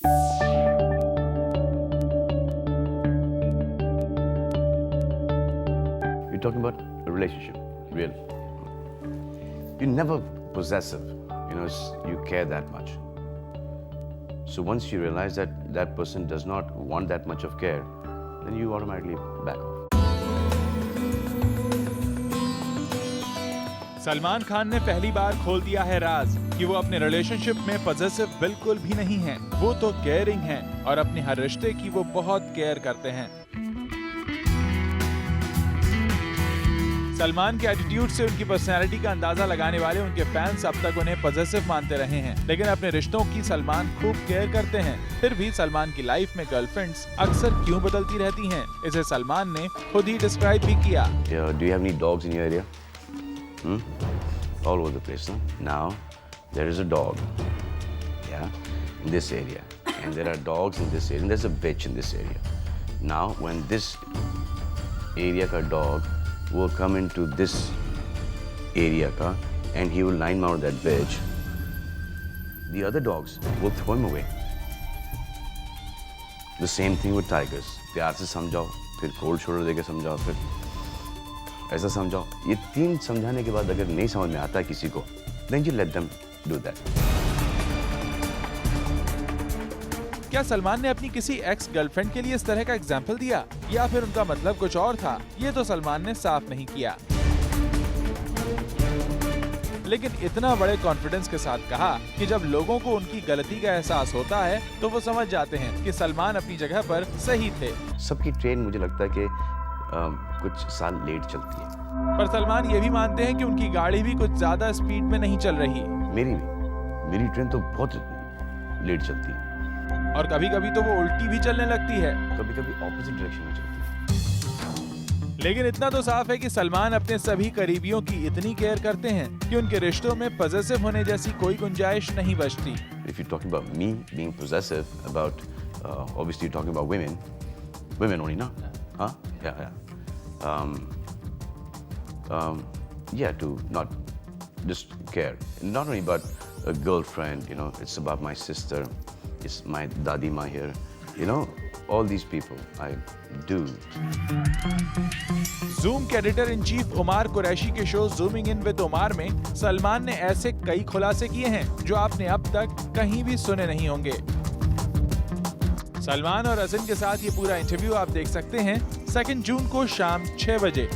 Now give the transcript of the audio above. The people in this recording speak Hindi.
You're talking about a relationship, really. You're never possessive, you care that much. So once you realize that that person does not want that much of care, then you automatically back off. Salman Khan ने पहली बार खोल दिया है राज कि वो अपने रिलेशनशिप में पॉजेसिव बिल्कुल भी नहीं हैं। वो तो केयरिंग हैं और अपने हर रिश्ते की वो बहुत केयर करते हैं। सलमान के एटीट्यूड से उनकी पर्सनैलिटी का अंदाजा लगाने वाले उनके फैंस अब तक उन्हें पॉजेसिव मानते रहे हैं, लेकिन अपने रिश्तों की सलमान खूब केयर करते हैं। फिर भी सलमान की लाइफ में गर्लफ्रेंड्स अक्सर क्यों बदलती रहती हैं, इसे सलमान ने खुद ही डिस्क्राइब भी किया। Do you have any dogs in your area? All over the place, no? Now there is a dog, in this area, and there are dogs in this area, and there's a bitch in this area. Now when this area ka dog will come into this area ka, and he will line mount that bitch, the other dogs will throw him away. The same thing with tigers. प्यार से समझाओ, फिर cold shoulder देके समझाओ, फिर ऐसा समझाओ। ये तीन समझाने के बाद अगर नहीं समझ में आता है किसी को, then you let them do that. क्या सलमान ने अपनी किसी एक्स गर्लफ्रेंड के लिए इस तरह का एग्जाम्पल दिया या फिर उनका मतलब कुछ और था? ये तो सलमान ने साफ नहीं किया, लेकिन इतना बड़े कॉन्फिडेंस के साथ कहा कि जब लोगों को उनकी गलती का एहसास होता है तो वो समझ जाते हैं कि सलमान अपनी जगह पर सही थे। सबकी ट्रेन मुझे लगता है कि कुछ साल लेट चलती है, पर सलमान ये भी मानते हैं कि उनकी गाड़ी भी कुछ ज्यादा स्पीड में नहीं चल रही। मेरी ट्रेन तो बहुत लेट चलती है, और कभी कभी तो वो उल्टी भी चलने लगती है, कभी कभी ऑपोजिट डायरेक्शन में चलती है। लेकिन इतना तो साफ है कि सलमान अपने सभी करीबियों की इतनी केयर करते हैं कि उनके रिश्तों में पॉजेसिव होने जैसी कोई गुंजाइश नहीं बचती। If you're talking about me being possessive about, obviously you're talking about women only, no? Huh? Yeah. To not just care. Not only about a girlfriend, it's about my sister, it's my dadi ma here, all these people I do. Zoom के एडिटर इन चीफ उमार कुरैशी के शो जूमिंग इन विद उमार में सलमान ने ऐसे कई खुलासे किए हैं जो आपने अब तक कहीं भी सुने नहीं होंगे। सलमान और अज़न के साथ ये पूरा इंटरव्यू आप देख सकते हैं 2 जून को शाम 6 बजे